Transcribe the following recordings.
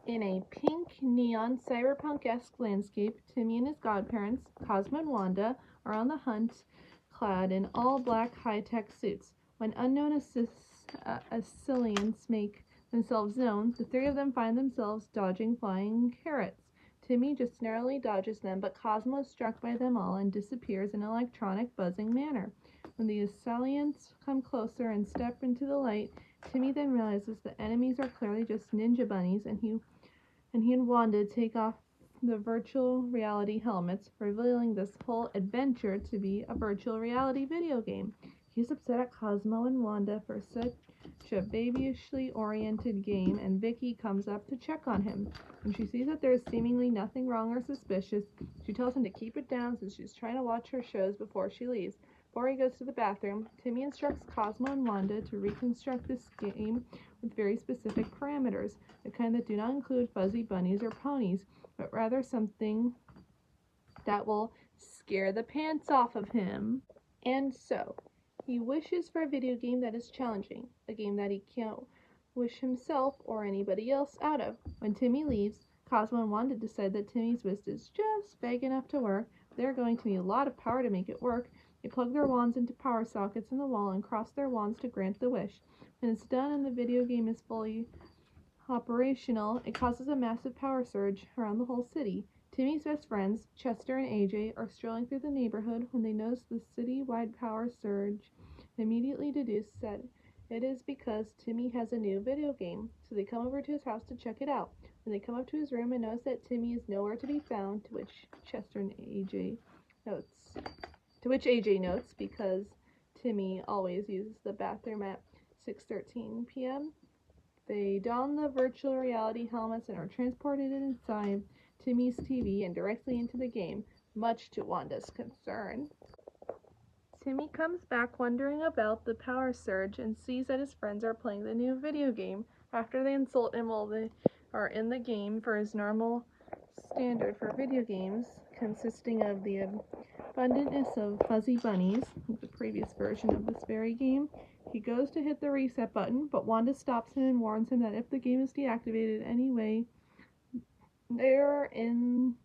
In a pink, neon, cyberpunk-esque landscape, Timmy and his godparents, Cosmo and Wanda, are on the hunt, clad in all-black high-tech suits. When unknown assailants make themselves known, the three of them find themselves dodging flying carrots. Timmy just narrowly dodges them, but Cosmo is struck by them all and disappears in an electronic buzzing manner. When the assailants come closer and step into the light, Timmy then realizes the enemies are clearly just ninja bunnies, and he and Wanda take off the virtual reality helmets, revealing this whole adventure to be a virtual reality video game. He's upset at Cosmo and Wanda for such a babyishly oriented game, and Vicky comes up to check on him. When she sees that there is seemingly nothing wrong or suspicious, she tells him to keep it down since she's trying to watch her shows before she leaves. Before he goes to the bathroom, Timmy instructs Cosmo and Wanda to reconstruct this game with very specific parameters, the kind that do not include fuzzy bunnies or ponies, but rather something that will scare the pants off of him. And so, he wishes for a video game that is challenging, a game that he can't wish himself or anybody else out of. When Timmy leaves, Cosmo and Wanda decide that Timmy's wish is just vague enough to work. They're going to need a lot of power to make it work. They plug their wands into power sockets in the wall and cross their wands to grant the wish. When it's done and the video game is fully operational, it causes a massive power surge around the whole city. Timmy's best friends, Chester and AJ, are strolling through the neighborhood when they notice the city-wide power surge and immediately deduce that it is because Timmy has a new video game, so they come over to his house to check it out. When they come up to his room and notice that Timmy is nowhere to be found, to which AJ notes because Timmy always uses the bathroom at 6:13 p.m., they don the virtual reality helmets and are transported inside Timmy's TV and directly into the game, much to Wanda's concern. Timmy comes back wondering about the power surge and sees that his friends are playing the new video game. After they insult him while they are in the game for his normal standard for video games, consisting of the abundantness of fuzzy bunnies, the previous version of this very game, he goes to hit the reset button, but Wanda stops him and warns him that if the game is deactivated anyway, they're in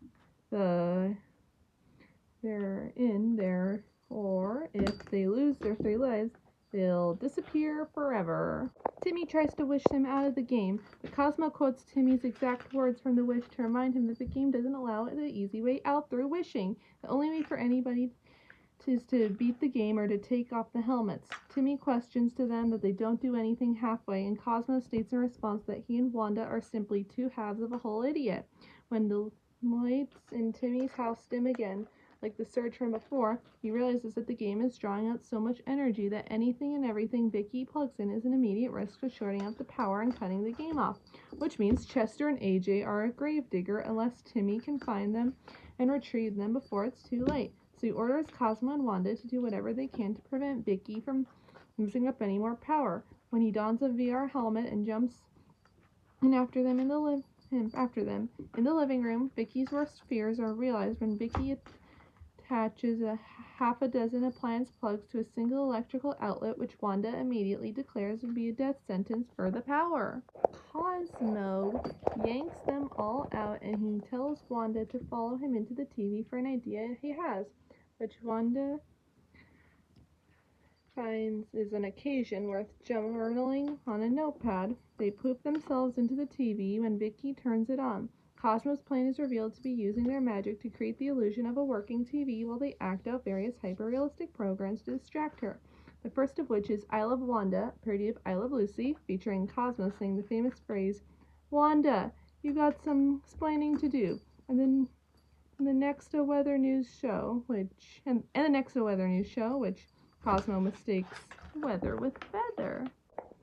there, or if they lose their 3 lives, they'll disappear forever. Timmy tries to wish them out of the game, but Cosmo quotes Timmy's exact words from the wish to remind him that the game doesn't allow the easy way out through wishing. The only way for anybody is to beat the game or to take off the helmets. Timmy questions to them that they don't do anything halfway, and Cosmo states in response that he and Wanda are simply 2 halves of a whole idiot. When the lights in Timmy's house dim again, like the surge from before, he realizes that the game is drawing out so much energy that anything and everything Vicky plugs in is an immediate risk of shorting out the power and cutting the game off, which means Chester and AJ are a gravedigger unless Timmy can find them and retrieve them before it's too late. So he orders Cosmo and Wanda to do whatever they can to prevent Vicky from using up any more power. When he dons a VR helmet and jumps in after them in the living room, Vicky's worst fears are realized when Vicky attaches half a dozen appliance plugs to a single electrical outlet, which Wanda immediately declares would be a death sentence for the power. Cosmo yanks them all out, and he tells Wanda to follow him into the TV for an idea he has, which Wanda finds is an occasion worth journaling on a notepad. They poop themselves into the TV when Vicky turns it on. Cosmo's plan is revealed to be using their magic to create the illusion of a working TV while they act out various hyper-realistic programs to distract her. The first of which is I Love Wanda, a parody of I Love Lucy, featuring Cosmo saying the famous phrase, "Wanda, you got some explaining to do." And then the next weather news show, which Cosmo mistakes weather with feather.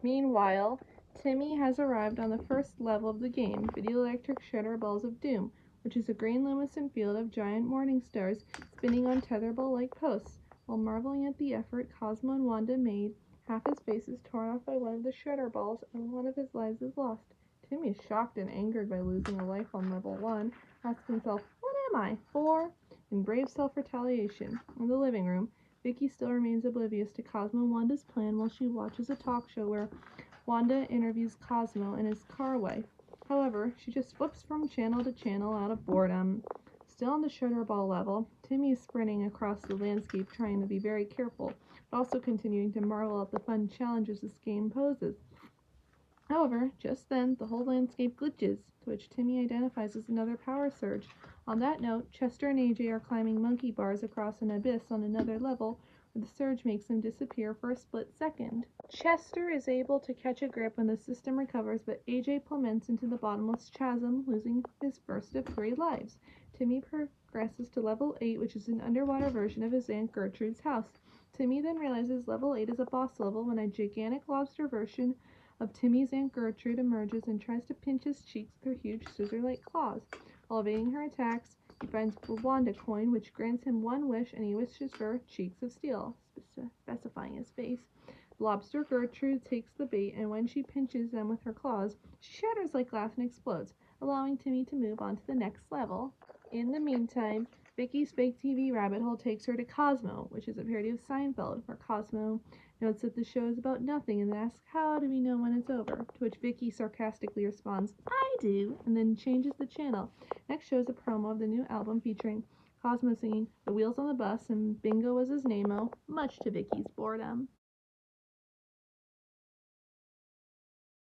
Meanwhile, Timmy has arrived on the first level of the game, Videoelectric Shredder Balls of Doom, which is a green luminescent field of giant morning stars spinning on tetherball-like posts. While marveling at the effort Cosmo and Wanda made, half his face is torn off by one of the shredder balls, and one of his lives is lost. Timmy is shocked and angered by losing a life on level 1, asks himself, "What am I for?" in brave self-retaliation. In the living room, Vicky still remains oblivious to Cosmo and Wanda's plan while she watches a talk show where Wanda interviews Cosmo and his car wife. However, she just flips from channel to channel out of boredom. Still on the sugar ball level, Timmy is sprinting across the landscape trying to be very careful, but also continuing to marvel at the fun challenges this game poses. However, just then, the whole landscape glitches, to which Timmy identifies as another power surge. On that note, Chester and AJ are climbing monkey bars across an abyss on another level, where the surge makes them disappear for a split second. Chester is able to catch a grip when the system recovers, but AJ plummets into the bottomless chasm, losing his first of 3 lives. Timmy progresses to level 8, which is an underwater version of his Aunt Gertrude's house. Timmy then realizes level 8 is a boss level when a gigantic lobster version of Timmy's Aunt Gertrude emerges and tries to pinch his cheeks with her huge scissor-like claws. While evading her attacks, he finds a Wanda coin, which grants him 1 wish, and he wishes for cheeks of steel, specifying his face. Lobster Gertrude takes the bait, and when she pinches them with her claws, she shatters like glass and explodes, allowing Timmy to move on to the next level. In the meantime, Vicky's fake TV rabbit hole takes her to Cosmo, which is a parody of Seinfeld, where Cosmo notes that the show is about nothing and then asks, "How do we know when it's over?" To which Vicky sarcastically responds, "I do," and then changes the channel. Next shows a promo of the new album featuring Cosmo singing "The Wheels on the Bus" and "Bingo was his name-o," much to Vicky's boredom.